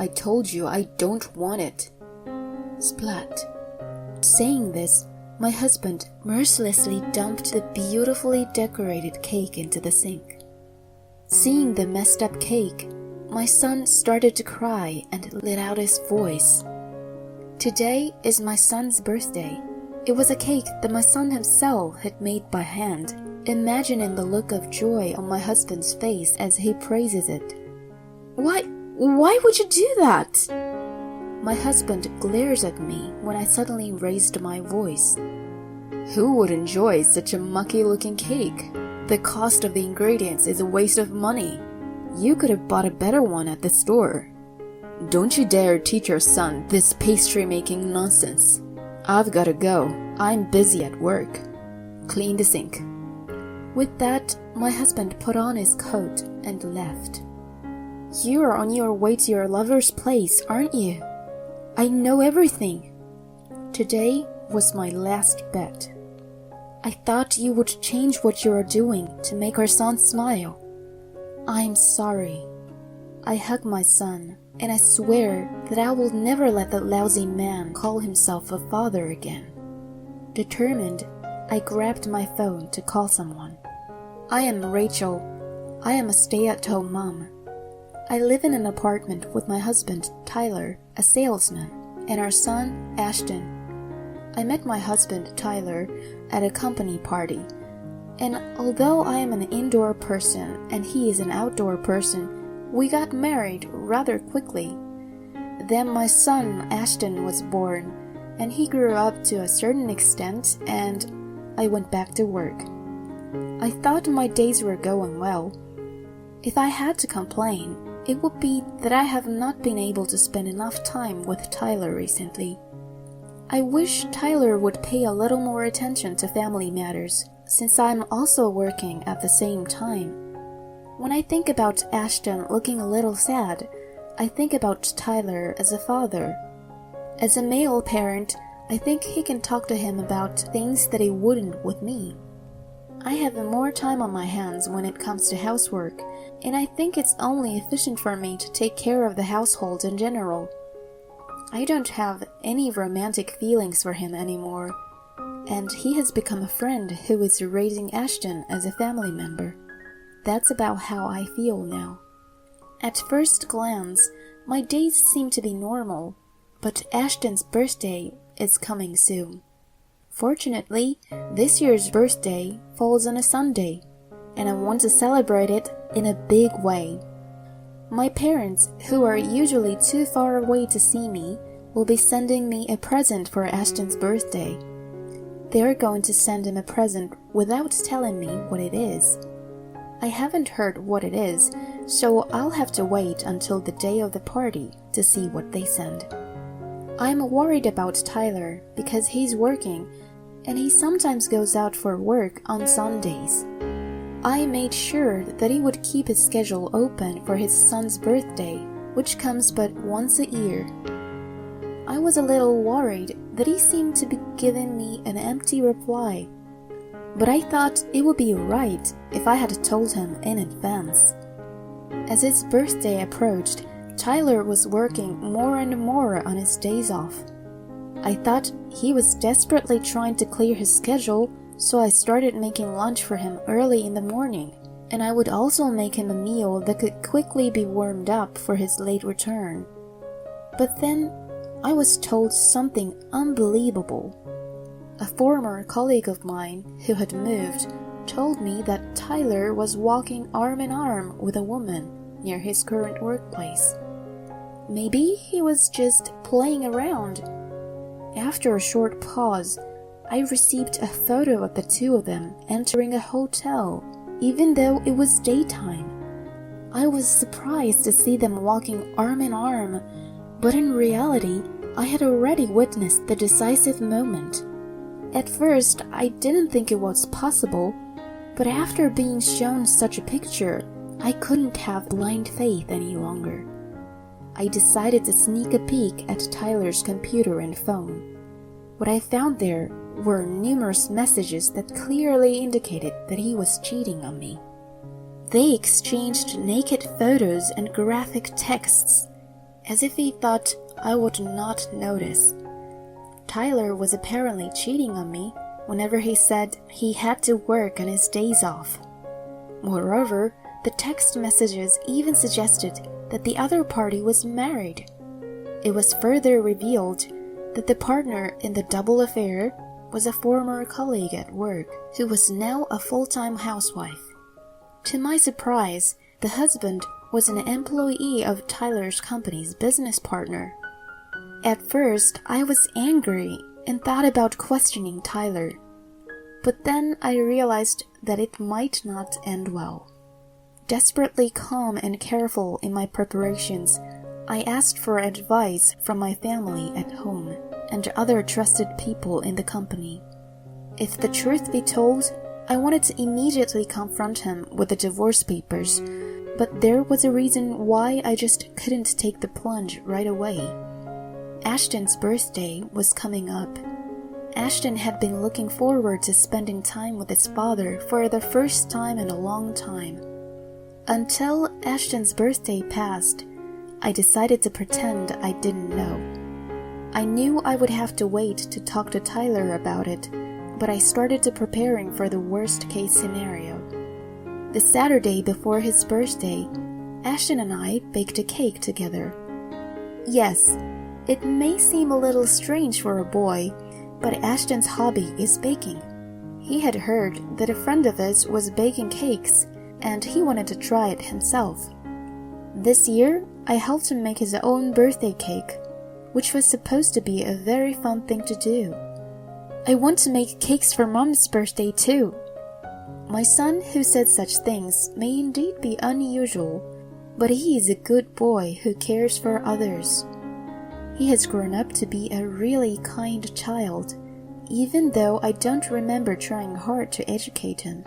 I told you I don't want it. Splat. Saying this, my husband mercilessly dumped the beautifully decorated cake into the sink. Seeing the messed up cake, my son started to cry and let out his voice. Today is my son's birthday. It was a cake that my son himself had made by hand. Imagining the look of joy on my husband's face as he praises it. Why would you do that? My husband glares at me when I suddenly raised my voice. Who would enjoy such a mucky-looking cake? The cost of the ingredients is a waste of money. You could have bought a better one at the store. Don't you dare teach your son this pastry-making nonsense. I've gotta go. I'm busy at work. Clean the sink. With that, my husband put on his coat and left. You are on your way to your lover's place, aren't you? I know everything. Today was my last bet. I thought you would change what you are doing to make our son smile. I'm sorry. I hug my son, and I swear that I will never let that lousy man call himself a father again. Determined, I grabbed my phone to call someone. I am Rachel. I am a stay-at-home mom. I live in an apartment with my husband, Tyler, a salesman, and our son, Ashton. I met my husband, Tyler, at a company party, and although I am an indoor person and he is an outdoor person, we got married rather quickly. Then my son, Ashton, was born, and he grew up to a certain extent, and I went back to work. I thought my days were going well. If I had to complain, it would be that I have not been able to spend enough time with Tyler recently. I wish Tyler would pay a little more attention to family matters, since I'm also working at the same time. When I think about Ashton looking a little sad, I think about Tyler as a father. As a male parent, I think he can talk to him about things that he wouldn't with me. I have more time on my hands when it comes to housework, and I think it's only efficient for me to take care of the household in general. I don't have any romantic feelings for him anymore, and he has become a friend who is raising Ashton as a family member. That's about how I feel now. At first glance, my days seem to be normal, but Ashton's birthday is coming soon. Fortunately, this year's birthday falls on a Sunday, and I want to celebrate it in a big way. My parents, who are usually too far away to see me, will be sending me a present for Ashton's birthday. They are going to send him a present without telling me what it is. I haven't heard what it is, so I'll have to wait until the day of the party to see what they send. I'm worried about Tyler because he's working, and he sometimes goes out for work on Sundays. I made sure that he would keep his schedule open for his son's birthday, which comes but once a year. I was a little worried that he seemed to be giving me an empty reply, but I thought it would be right if I had told him in advance. As his birthday approached, Tyler was working more and more on his days off. I thought he was desperately trying to clear his schedule, so I started making lunch for him early in the morning, and I would also make him a meal that could quickly be warmed up for his late return. But then I was told something unbelievable. A former colleague of mine who had moved told me that Tyler was walking arm in arm with a woman near his current workplace. Maybe he was just playing around. After a short pause, I received a photo of the two of them entering a hotel, even though it was daytime. I was surprised to see them walking arm in arm, but in reality, I had already witnessed the decisive moment. At first, I didn't think it was possible, but after being shown such a picture, I couldn't have blind faith any longer. I decided to sneak a peek at Tyler's computer and phone. What I found there were numerous messages that clearly indicated that he was cheating on me. They exchanged naked photos and graphic texts, as if he thought I would not notice. Tyler was apparently cheating on me whenever he said he had to work on his days off. Moreover, the text messages even suggested that the other party was married. It was further revealed that the partner in the double affair was a former colleague at work who was now a full-time housewife. To my surprise, the husband was an employee of Tyler's company's business partner. At first, I was angry and thought about questioning Tyler. But then I realized that it might not end well. Desperately calm and careful in my preparations, I asked for advice from my family at home and other trusted people in the company. If the truth be told, I wanted to immediately confront him with the divorce papers, but there was a reason why I just couldn't take the plunge right away. Ashton's birthday was coming up. Ashton had been looking forward to spending time with his father for the first time in a long time. Until Ashton's birthday passed, I decided to pretend I didn't know. I knew I would have to wait to talk to Tyler about it, but I started to preparing for the worst-case scenario. The Saturday before his birthday, Ashton and I baked a cake together. Yes, it may seem a little strange for a boy, but Ashton's hobby is baking. He had heard that a friend of his was baking cakes, and he wanted to try it himself. This year, I helped him make his own birthday cake, which was supposed to be a very fun thing to do. I want to make cakes for Mom's birthday too. My son, who said such things, may indeed be unusual, but he is a good boy who cares for others. He has grown up to be a really kind child, even though I don't remember trying hard to educate him.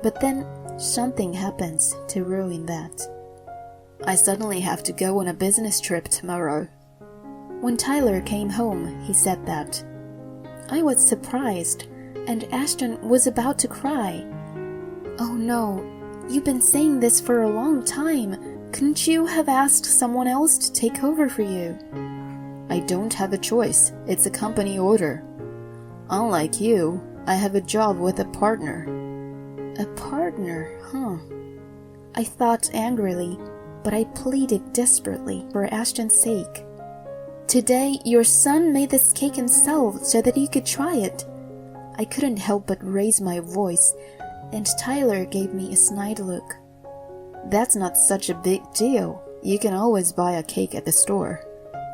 But then, something happens to ruin that. I suddenly have to go on a business trip tomorrow. When Tyler came home, he said that. I was surprised, and Ashton was about to cry. Oh no, you've been saying this for a long time. Couldn't you have asked someone else to take over for you? I don't have a choice. It's a company order. Unlike you, I have a job with a partner. A partner, huh? I thought angrily, but I pleaded desperately for Ashton's sake. Today, your son made this cake himself so that you could try it. I couldn't help but raise my voice, and Tyler gave me a snide look. That's not such a big deal. You can always buy a cake at the store.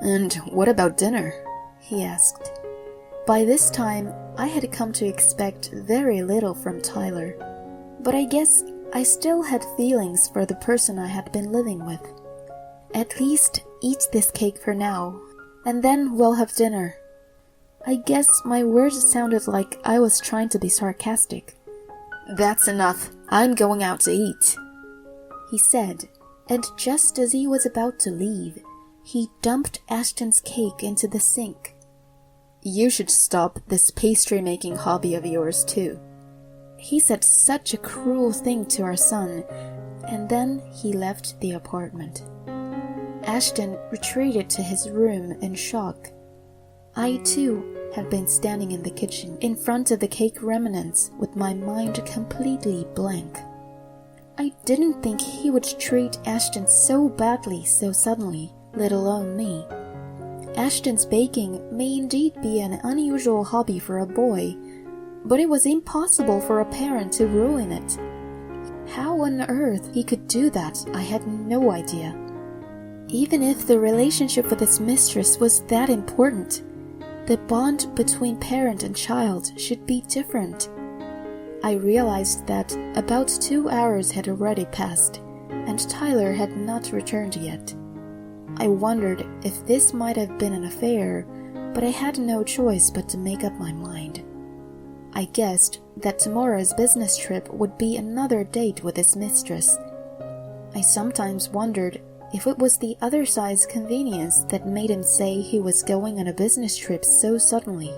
And what about dinner? He asked. By this time, I had come to expect very little from Tyler, but I guess I still had feelings for the person I had been living with. At least eat this cake for now, and then we'll have dinner. I guess my words sounded like I was trying to be sarcastic. That's enough. I'm going out to eat, he said, and just as he was about to leave, he dumped Ashton's cake into the sink. You should stop this pastry-making hobby of yours too. He said such a cruel thing to our son, and then he left the apartment. Ashton retreated to his room in shock. I too had been standing in the kitchen in front of the cake remnants with my mind completely blank. I didn't think he would treat Ashton so badly so suddenly, let alone me. Ashton's baking may indeed be an unusual hobby for a boy, but it was impossible for a parent to ruin it. How on earth he could do that, I had no idea. Even if the relationship with his mistress was that important, the bond between parent and child should be different. I realized that about 2 hours had already passed, and Tyler had not returned yet. I wondered if this might have been an affair, but I had no choice but to make up my mind. I guessed that tomorrow's business trip would be another date with his mistress. I sometimes wondered if it was the other side's convenience that made him say he was going on a business trip so suddenly.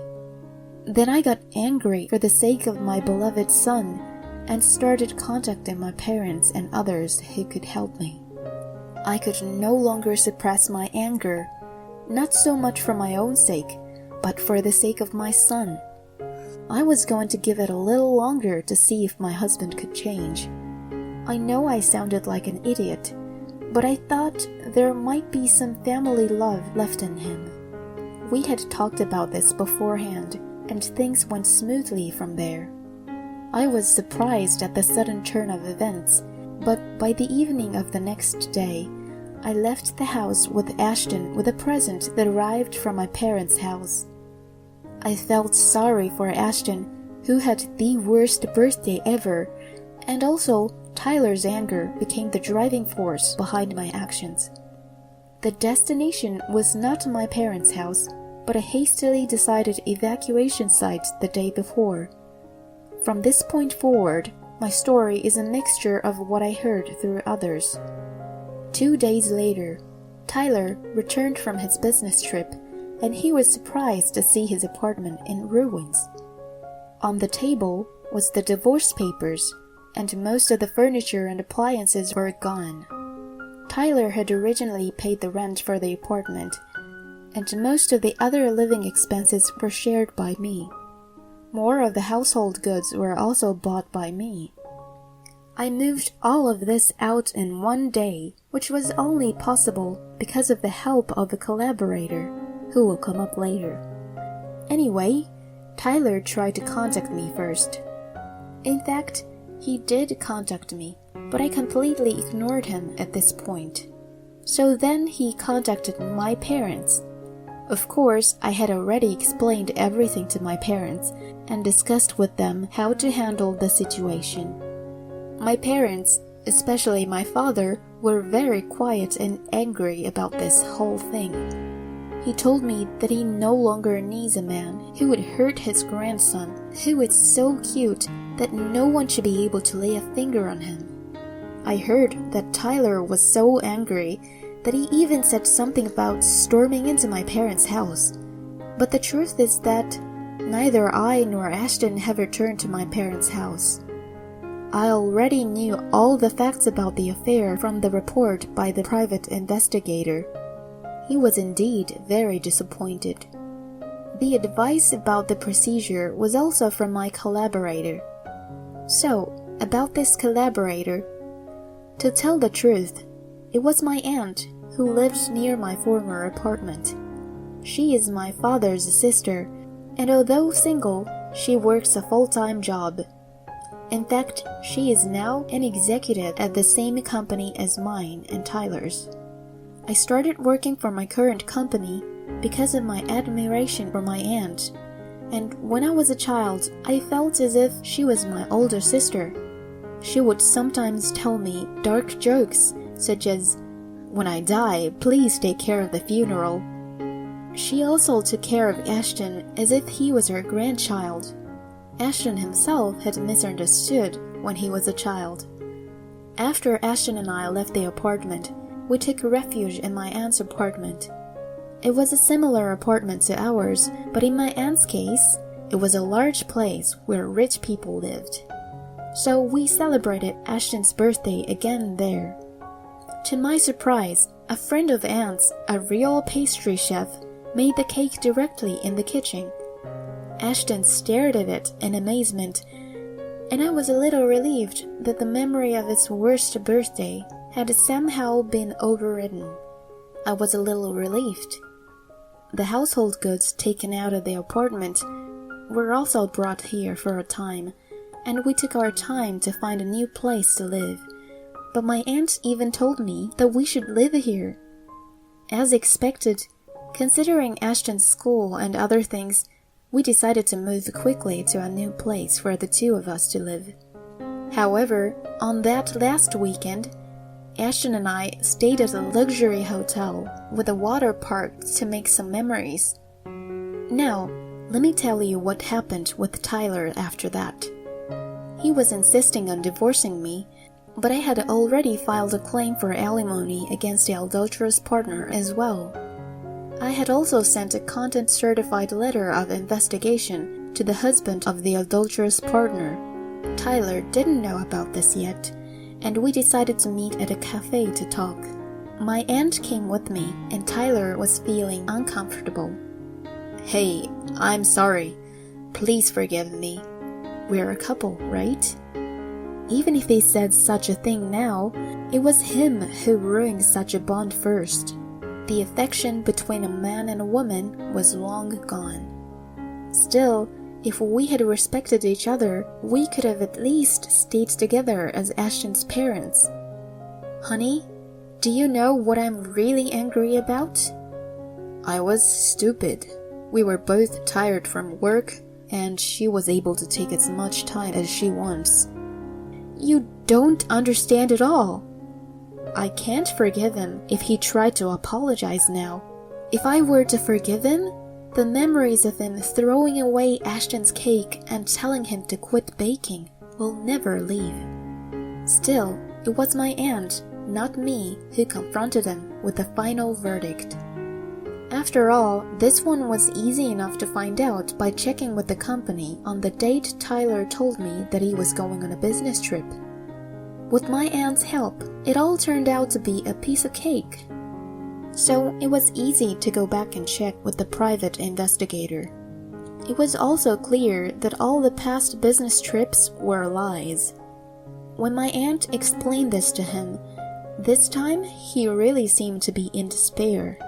Then I got angry for the sake of my beloved son and started contacting my parents and others who could help me. I could no longer suppress my anger, not so much for my own sake, but for the sake of my son. I was going to give it a little longer to see if my husband could change. I know I sounded like an idiot, but I thought there might be some family love left in him. We had talked about this beforehand, and things went smoothly from there. I was surprised at the sudden turn of events, but by the evening of the next day, I left the house with Ashton with a present that arrived from my parents' house. I felt sorry for Ashton, who had the worst birthday ever, and also Tyler's anger became the driving force behind my actions. The destination was not my parents' house, but a hastily decided evacuation site the day before. From this point forward, my story is a mixture of what I heard through others. 2 days later, Tyler returned from his business trip, and he was surprised to see his apartment in ruins. On the table was the divorce papers, and most of the furniture and appliances were gone. Tyler had originally paid the rent for the apartment, and most of the other living expenses were shared by me. More of the household goods were also bought by me. I moved all of this out in one day, which was only possible because of the help of a collaborator, who will come up later. Anyway, Tyler tried to contact me first. In fact, he did contact me, but I completely ignored him at this point. So then he contacted my parents. Of course, I had already explained everything to my parents and discussed with them how to handle the situation. My parents, especially my father, were very quiet and angry about this whole thing. He told me that he no longer needs a man who would hurt his grandson, who is so cute that no one should be able to lay a finger on him. I heard that Tyler was so angry that he even said something about storming into my parents' house. But the truth is that neither I nor Ashton have returned to my parents' house. I already knew all the facts about the affair from the report by the private investigator. He was indeed very disappointed. The advice about the procedure was also from my collaborator. So, about this collaborator, to tell the truth, it was my aunt who lived near my former apartment. She is my father's sister, and although single, she works a full-time job. In fact, she is now an executive at the same company as mine and Tyler's. I started working for my current company because of my admiration for my aunt, and when I was a child, I felt as if she was my older sister. She would sometimes tell me dark jokes, such as, "When I die, please take care of the funeral." She also took care of Ashton as if he was her grandchild. Ashton himself had misunderstood when he was a child. After Ashton and I left the apartment, we took refuge in my aunt's apartment. It was a similar apartment to ours, but in my aunt's case, it was a large place where rich people lived. So we celebrated Ashton's birthday again there. To my surprise, a friend of Aunt's, a real pastry chef, made the cake directly in the kitchen. Ashton stared at it in amazement, and I was a little relieved that the memory of his worst birthday had somehow been overridden. I was a little relieved. The household goods taken out of the apartment were also brought here for a time, and we took our time to find a new place to live. But my aunt even told me that we should live here. As expected, considering Ashton's school and other things, we decided to move quickly to a new place for the two of us to live. However, on that last weekend, Ashton and I stayed at a luxury hotel with a water park to make some memories. Now, let me tell you what happened with Tyler after that. He was insisting on divorcing me, but I had already filed a claim for alimony against the adulterous partner as well. I had also sent a content-certified letter of investigation to the husband of the adulterous partner. Tyler didn't know about this yet, and we decided to meet at a cafe to talk. My aunt came with me, and Tyler was feeling uncomfortable. "Hey, I'm sorry. Please forgive me. We're a couple, right?" Even if he said such a thing now, it was him who ruined such a bond first. The affection between a man and a woman was long gone. Still, if we had respected each other, we could have at least stayed together as Ashton's parents. "Honey, do you know what I'm really angry about?" "I was stupid. We were both tired from work, and she was able to take as much time as she wants." "You don't understand at all. I can't forgive him if he tried to apologize now. If I were to forgive him, the memories of him throwing away Ashton's cake and telling him to quit baking will never leave." Still, it was my aunt, not me, who confronted him with the final verdict. After all, this one was easy enough to find out by checking with the company on the date Tyler told me that he was going on a business trip. With my aunt's help, it all turned out to be a piece of cake. So it was easy to go back and check with the private investigator. It was also clear that all the past business trips were lies. When my aunt explained this to him, this time he really seemed to be in despair.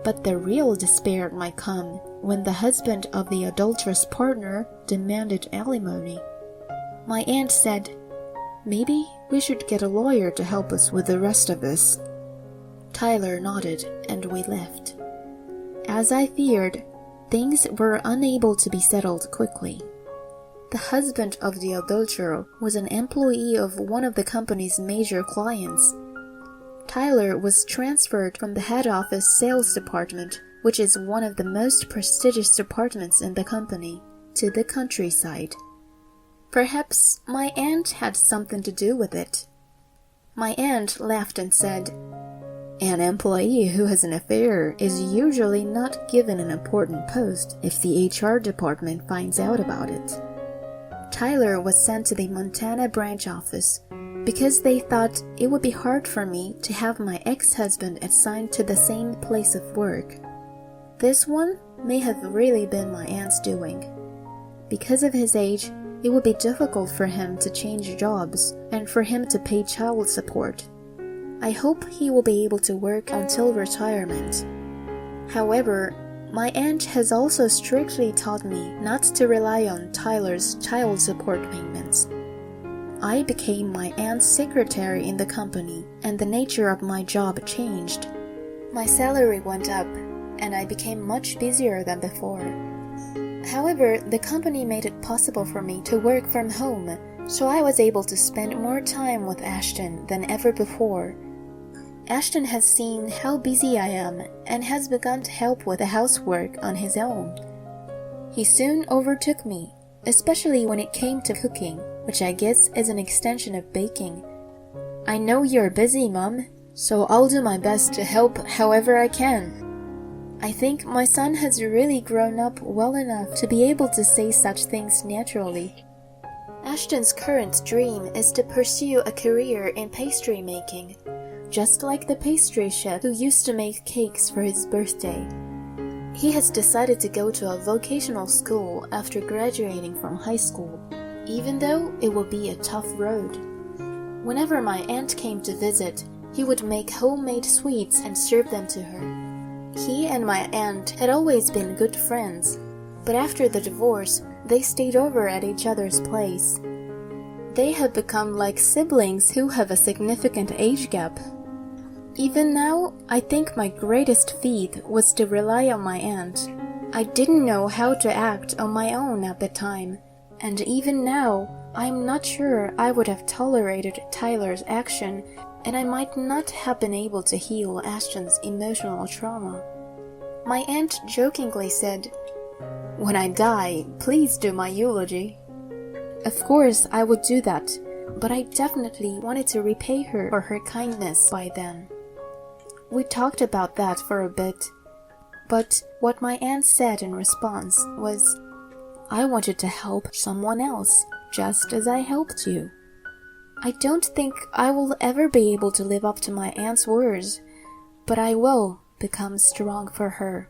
But the real despair might come when the husband of the adulterous partner demanded alimony. My aunt said, "Maybe we should get a lawyer to help us with the rest of this." Tyler nodded, and we left. As I feared, things were unable to be settled quickly. The husband of the adulterer was an employee of one of the company's major clients. Tyler was transferred from the head office sales department, which is one of the most prestigious departments in the company, to the countryside. Perhaps my aunt had something to do with it. My aunt laughed and said, "An employee who has an affair is usually not given an important post if the HR department finds out about it." Tyler was sent to the Montana branch office because they thought it would be hard for me to have my ex-husband assigned to the same place of work. This one may have really been my aunt's doing. Because of his age, it would be difficult for him to change jobs and for him to pay child support. I hope he will be able to work until retirement. However, my aunt has also strictly taught me not to rely on Tyler's child support payments. I became my aunt's secretary in the company, and the nature of my job changed. My salary went up, and I became much busier than before. However, the company made it possible for me to work from home, so I was able to spend more time with Ashton than ever before. Ashton has seen how busy I am and has begun to help with the housework on his own. He soon overtook me, especially when it came to cooking, which I guess is an extension of baking. "I know you're busy, Mom, so I'll do my best to help however I can." I think my son has really grown up well enough to be able to say such things naturally. Ashton's current dream is to pursue a career in pastry making, just like the pastry chef who used to make cakes for his birthday. He has decided to go to a vocational school after graduating from high school, even though it will be a tough road. Whenever my aunt came to visit, he would make homemade sweets and serve them to her. He and my aunt had always been good friends, but after the divorce, they stayed over at each other's place. They have become like siblings who have a significant age gap. Even now, I think my greatest feat was to rely on my aunt. I didn't know how to act on my own at the time, and even now, I'm not sure I would have tolerated Tyler's action, and I might not have been able to heal Ashton's emotional trauma. My aunt jokingly said, "When I die, please do my eulogy." Of course, I would do that, but I definitely wanted to repay her for her kindness by then. We talked about that for a bit, but what my aunt said in response was, "I wanted to help someone else, just as I helped you." I don't think I will ever be able to live up to my aunt's words, but I will become strong for her